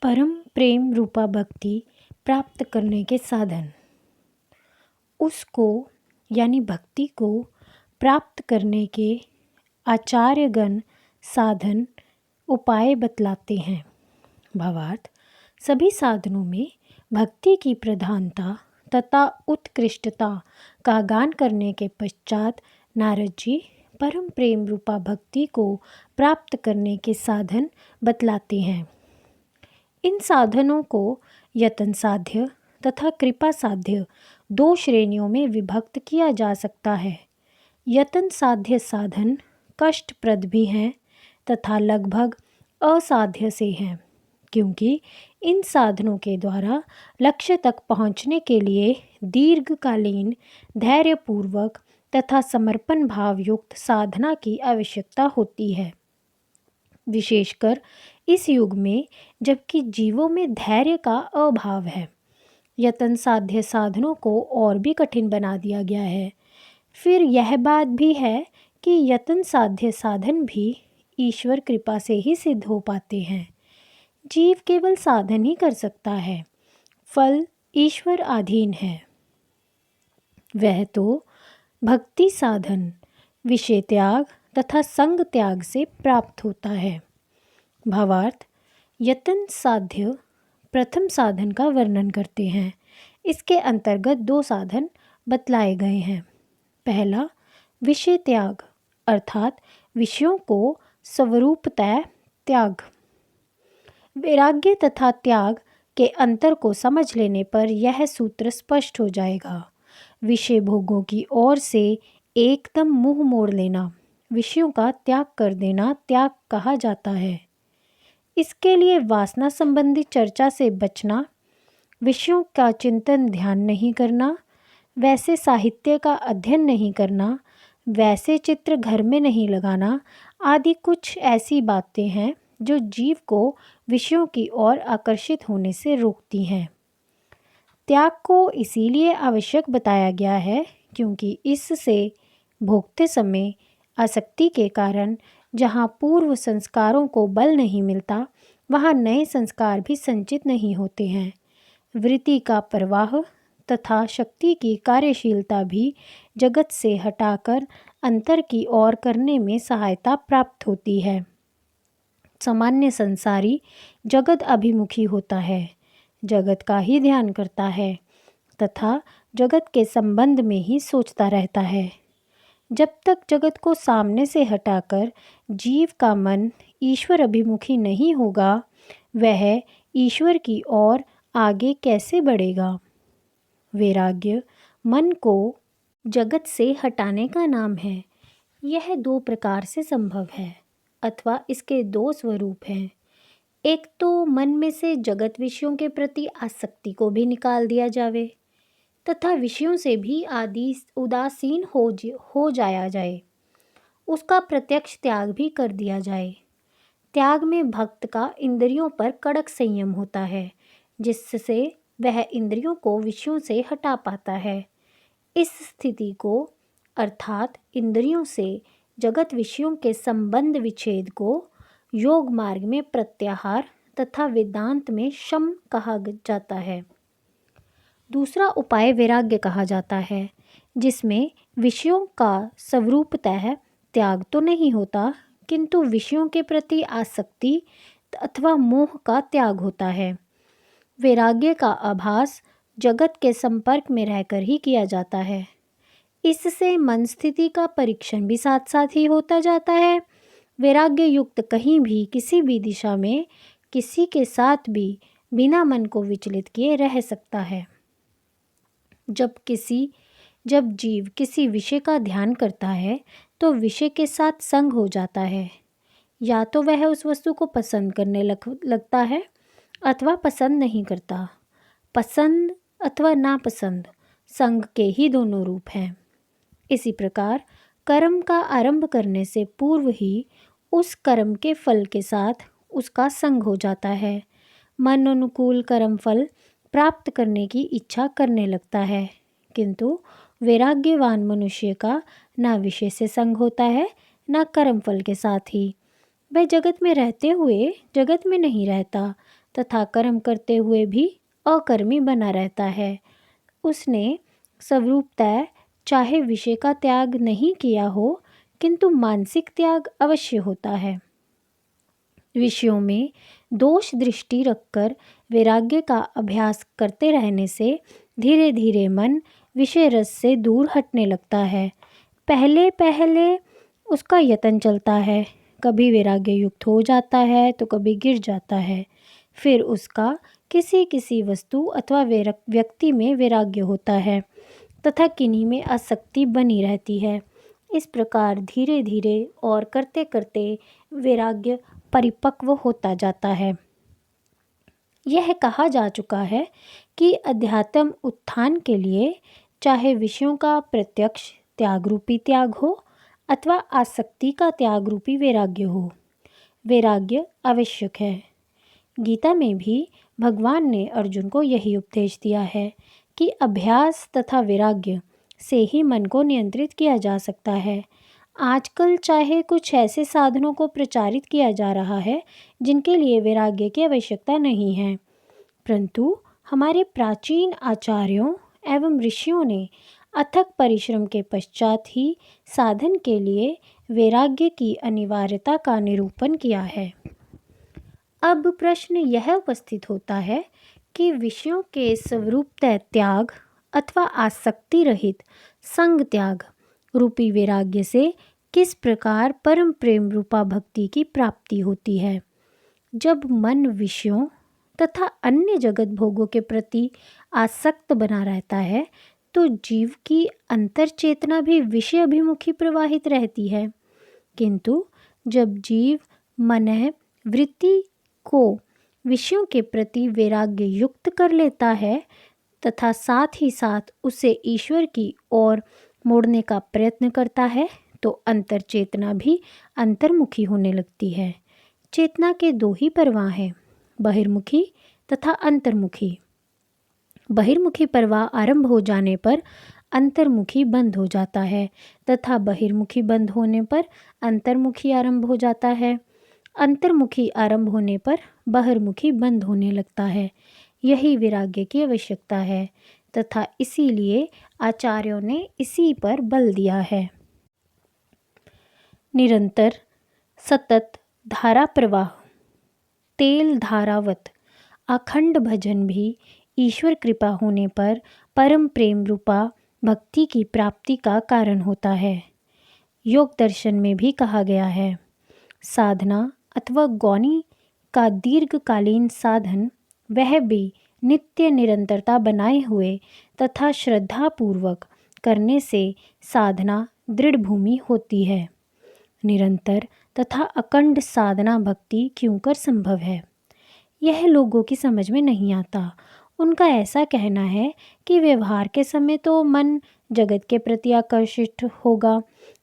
परम प्रेम रूपा भक्ति प्राप्त करने के साधन। उसको यानी भक्ति को प्राप्त करने के आचार्यगण साधन उपाय बतलाते हैं। भावार्थ, सभी साधनों में भक्ति की प्रधानता तथा उत्कृष्टता का गान करने के पश्चात नारद जी परम प्रेम रूपा भक्ति को प्राप्त करने के साधन बतलाते हैं। इन साधनों को यतन साध्य तथा कृपा साध्य दो श्रेणियों में विभक्त किया जा सकता है। यतन साध्य साधन कष्टप्रद भी हैं तथा लगभग असाध्य से हैं, क्योंकि इन साधनों के द्वारा लक्ष्य तक पहुँचने के लिए दीर्घकालीन धैर्यपूर्वक तथा समर्पण भाव युक्त साधना की आवश्यकता होती है। विशेषकर इस युग में जबकि जीवों में धैर्य का अभाव है, यतन साध्य साधनों को और भी कठिन बना दिया गया है। फिर यह बात भी है कि यतन साध्य साधन भी ईश्वर कृपा से ही सिद्ध हो पाते हैं। जीव केवल साधन ही कर सकता है, फल ईश्वर अधीन है। वह तो भक्ति साधन विषय त्याग तथा संग त्याग से प्राप्त होता है। भावार्थ, यतन साध्य प्रथम साधन का वर्णन करते हैं। इसके अंतर्गत दो साधन बतलाए गए हैं। पहला विषय त्याग अर्थात विषयों को स्वरूपतः त्याग। वैराग्य तथा त्याग के अंतर को समझ लेने पर यह सूत्र स्पष्ट हो जाएगा। विषय भोगों की ओर से एकदम मुंह मोड़ लेना, विषयों का त्याग कर देना त्याग कहा जाता है। इसके लिए वासना संबंधी चर्चा से बचना, विषयों का चिंतन ध्यान नहीं करना, वैसे साहित्य का अध्ययन नहीं करना, वैसे चित्र घर में नहीं लगाना आदि कुछ ऐसी बातें हैं जो जीव को विषयों की ओर आकर्षित होने से रोकती हैं। त्याग को इसीलिए आवश्यक बताया गया है क्योंकि इससे भोगते समय आसक्ति के कारण जहाँ पूर्व संस्कारों को बल नहीं मिलता, वहाँ नए संस्कार भी संचित नहीं होते हैं। वृत्ति का प्रवाह तथा शक्ति की कार्यशीलता भी जगत से हटाकर अंतर की ओर करने में सहायता प्राप्त होती है। सामान्य संसारी जगत अभिमुखी होता है, जगत का ही ध्यान करता है तथा जगत के संबंध में ही सोचता रहता है। जब तक जगत को सामने से हटाकर जीव का मन ईश्वर अभिमुखी नहीं होगा, वह ईश्वर की ओर आगे कैसे बढ़ेगा। वैराग्य मन को जगत से हटाने का नाम है। यह दो प्रकार से संभव है अथवा इसके दो स्वरूप हैं। एक तो मन में से जगत विषयों के प्रति आसक्ति को भी निकाल दिया जावे तथा विषयों से भी आदि उदासीन हो जाया जाए, उसका प्रत्यक्ष त्याग भी कर दिया जाए। त्याग में भक्त का इंद्रियों पर कड़क संयम होता है, जिससे वह इंद्रियों को विषयों से हटा पाता है। इस स्थिति को अर्थात इंद्रियों से जगत विषयों के संबंध विच्छेद को योग मार्ग में प्रत्याहार तथा वेदांत में शम कहा जाता है। दूसरा उपाय वैराग्य कहा जाता है, जिसमें विषयों का स्वरूपतः त्याग तो नहीं होता, किंतु विषयों के प्रति आसक्ति अथवा मोह का त्याग होता है। वैराग्य का आभास जगत के संपर्क में रहकर ही किया जाता है। इससे मन स्थिति का परीक्षण भी साथ साथ ही होता जाता है। वैराग्य युक्त कहीं भी किसी भी दिशा में किसी के साथ भी बिना मन को विचलित किए रह सकता है। जब जीव किसी विषय का ध्यान करता है तो विषय के साथ संग हो जाता है। या तो वह उस वस्तु को पसंद करने लगता है अथवा पसंद नहीं करता। पसंद अथवा नापसंद संग के ही दोनों रूप हैं। इसी प्रकार कर्म का आरंभ करने से पूर्व ही उस कर्म के फल के साथ उसका संग हो जाता है। मन अनुकूल कर्म फल प्राप्त करने की इच्छा करने लगता है, किंतु वैराग्यवान मनुष्य का ना विषय से संग होता है ना कर्म फल के साथ ही। वह जगत में रहते हुए जगत में नहीं रहता तथा कर्म करते हुए भी अकर्मी बना रहता है। उसने स्वरूपतः चाहे विषय का त्याग नहीं किया हो, किंतु मानसिक त्याग अवश्य होता है। विषयों में दोष दृष्टि रखकर वैराग्य का अभ्यास करते रहने से धीरे धीरे मन विषय रस से दूर हटने लगता है। पहले पहले उसका यत्न चलता है, कभी वैराग्य युक्त हो जाता है तो कभी गिर जाता है। फिर उसका किसी किसी वस्तु अथवा व्यक्ति में वैराग्य होता है तथा किन्हीं में आसक्ति बनी रहती है। इस प्रकार धीरे धीरे और करते करते वैराग्य परिपक्व होता जाता है। यह कहा जा चुका है कि अध्यात्म उत्थान के लिए चाहे विषयों का प्रत्यक्ष त्याग रूपी त्याग हो अथवा आसक्ति का त्याग रूपी वैराग्य हो, वैराग्य आवश्यक है। गीता में भी भगवान ने अर्जुन को यही उपदेश दिया है कि अभ्यास तथा वैराग्य से ही मन को नियंत्रित किया जा सकता है। आजकल चाहे कुछ ऐसे साधनों को प्रचारित किया जा रहा है जिनके लिए वैराग्य की आवश्यकता नहीं है, परंतु हमारे प्राचीन आचार्यों एवं ऋषियों ने अथक परिश्रम के पश्चात ही साधन के लिए वैराग्य की अनिवार्यता का निरूपण किया है। अब प्रश्न यह उपस्थित होता है कि विषयों के स्वरूपतः त्याग अथवा आसक्ति रहित संग त्याग रूपी वैराग्य से किस प्रकार परम प्रेम रूपा भक्ति की प्राप्ति होती है। जब मन विषयों तथा अन्य जगत भोगों के प्रति आसक्त बना रहता है तो जीव की अंतर चेतना भी विषय अभिमुखी प्रवाहित रहती है, किंतु जब जीव मन वृत्ति को विषयों के प्रति वैराग्य युक्त कर लेता है तथा साथ ही साथ उसे ईश्वर की ओर मोड़ने का प्रयत्न करता है तो अंतर चेतना भी अंतर्मुखी होने लगती है। चेतना के दो ही प्रवाह हैं, बहिर्मुखी तथा अंतर्मुखी। बहिर्मुखी प्रवाह आरंभ हो जाने पर अंतर्मुखी बंद हो जाता है तथा बहिर्मुखी बंद होने पर अंतर्मुखी आरंभ हो जाता है। अंतर्मुखी आरंभ होने पर बहिर्मुखी बंद होने लगता है। यही वैराग्य की आवश्यकता है तथा इसीलिए आचार्यों ने इसी पर बल दिया है। निरंतर सतत धारा प्रवाह तेल धारावत अखंड भजन भी ईश्वर कृपा होने पर परम प्रेम रूपा भक्ति की प्राप्ति का कारण होता है। योग दर्शन में भी कहा गया है, साधना अथवा गौनी का दीर्घकालीन साधन वह भी नित्य निरंतरता बनाए हुए तथा श्रद्धापूर्वक करने से साधना दृढ़ भूमि होती है। निरंतर तथा अखंड साधना भक्ति क्यों कर संभव है, यह लोगों की समझ में नहीं आता। उनका ऐसा कहना है कि व्यवहार के समय तो मन जगत के प्रति आकर्षित होगा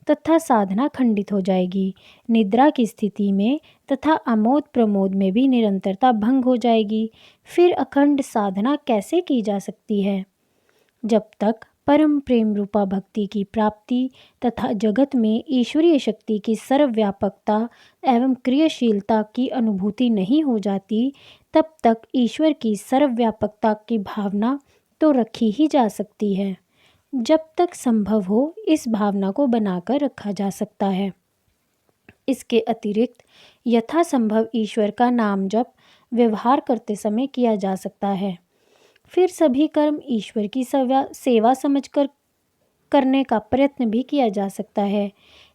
तथा साधना खंडित हो जाएगी। निद्रा की स्थिति में तथा अमोद प्रमोद में भी निरंतरता भंग हो जाएगी। फिर अखंड साधना कैसे की जा सकती है? जब तक परम प्रेम रूपा भक्ति की प्राप्ति तथा जगत में ईश्वरीय शक्ति की सर्वव्यापकता एवं क्रियाशीलता की अनुभूति नहीं हो जाती, तब तक ईश्वर की सर्वव्यापकता की भावना तो रखी ही जा सकती है। जब तक संभव हो इस भावना को बनाकर रखा जा सकता है। इसके अतिरिक्त यथासंभव ईश्वर का नाम जप व्यवहार करते समय किया जा सकता है। फिर सभी कर्म ईश्वर की सेवा समझकर करने का प्रयत्न भी किया जा सकता है।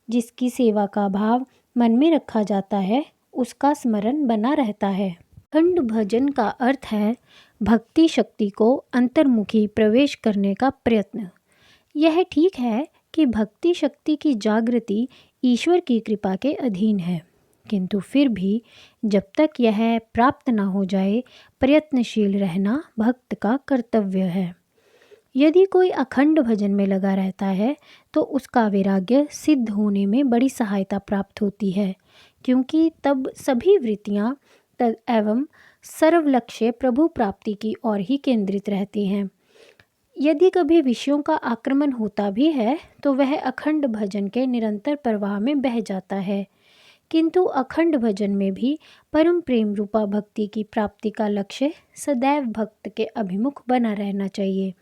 जिसकी सेवा का भाव मन में रखा जाता है उसका स्मरण बना रहता है। अखंड भजन का अर्थ है भक्ति शक्ति को अंतर्मुखी प्रवेश करने का प्रयत्न। यह ठीक है कि भक्ति शक्ति की जागृति ईश्वर की कृपा के अधीन है, किंतु फिर भी जब तक यह प्राप्त न हो जाए प्रयत्नशील रहना भक्त का कर्तव्य है। यदि कोई अखंड भजन में लगा रहता है तो उसका वैराग्य सिद्ध होने में बड़ी सहायता प्राप्त होती है, क्योंकि तब सभी वृत्तियाँ एवं सर्वलक्ष्य प्रभु प्राप्ति की ओर ही केंद्रित रहती हैं। यदि कभी विषयों का आक्रमण होता भी है तो वह अखंड भजन के निरंतर प्रवाह में बह जाता है, किंतु अखंड भजन में भी परम प्रेम रूपा भक्ति की प्राप्ति का लक्ष्य सदैव भक्त के अभिमुख बना रहना चाहिए।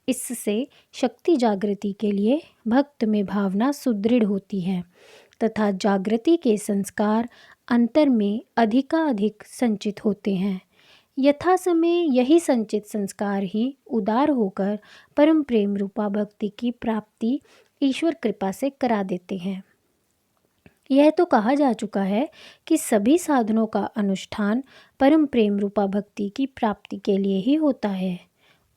इससे शक्ति जागृति के लिए भक्त में भावना सुदृढ़ होती है तथा जागृति के संस्कार अंतर में अधिकाधिक संचित होते हैं। यथा समय यही संचित संस्कार ही उदार होकर परम प्रेम रूपा भक्ति की प्राप्ति ईश्वर कृपा से करा देते हैं। यह तो कहा जा चुका है कि सभी साधनों का अनुष्ठान परम प्रेम रूपा भक्ति की प्राप्ति के लिए ही होता है।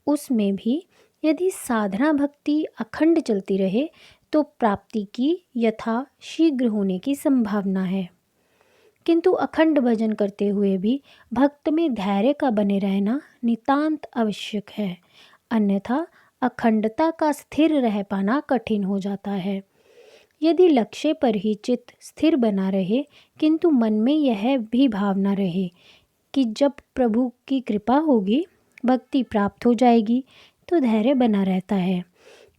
उसमें भी यदि साधना भक्ति अखंड चलती रहे तो प्राप्ति की यथा शीघ्र होने की संभावना है। किंतु अखंड भजन करते हुए भी भक्त में धैर्य का बने रहना नितांत आवश्यक है, अन्यथा अखंडता का स्थिर रह पाना कठिन हो जाता है। यदि लक्ष्य पर ही चित्त स्थिर बना रहे किंतु मन में यह भी भावना रहे कि जब प्रभु की कृपा होगी भक्ति प्राप्त हो जाएगी, तो धैर्य बना रहता है।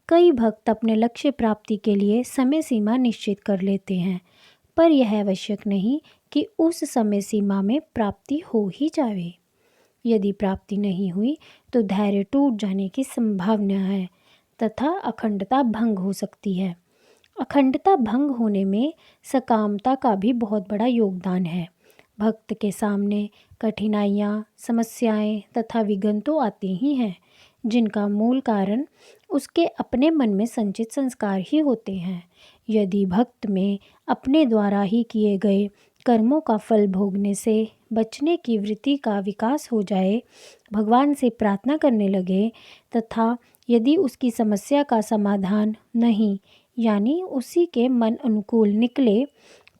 कई भक्त अपने लक्ष्य प्राप्ति के लिए समय सीमा निश्चित कर लेते हैं, पर यह आवश्यक नहीं कि उस समय सीमा में प्राप्ति हो ही जाए। यदि प्राप्ति नहीं हुई तो धैर्य टूट जाने की संभावना है तथा अखंडता भंग हो सकती है। अखंडता भंग होने में सकामता का भी बहुत बड़ा योगदान है। भक्त के सामने कठिनाइयाँ, समस्याएं तथा विघ्न तो आते ही हैं, जिनका मूल कारण उसके अपने मन में संचित संस्कार ही होते हैं। यदि भक्त में अपने द्वारा ही किए गए कर्मों का फल भोगने से बचने की वृत्ति का विकास हो जाए, भगवान से प्रार्थना करने लगे तथा यदि उसकी समस्या का समाधान नहीं यानी उसी के मन अनुकूल निकले,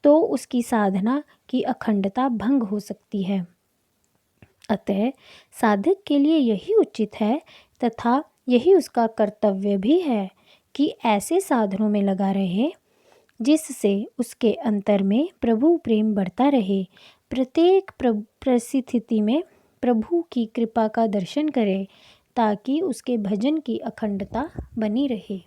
तो उसकी साधना की अखंडता भंग हो सकती है। अतः साधक के लिए यही उचित है तथा यही उसका कर्तव्य भी है कि ऐसे साधनों में लगा रहे जिससे उसके अंतर में प्रभु प्रेम बढ़ता रहे। प्रत्येक परिस्थिति में प्रभु की कृपा का दर्शन करे ताकि उसके भजन की अखंडता बनी रहे।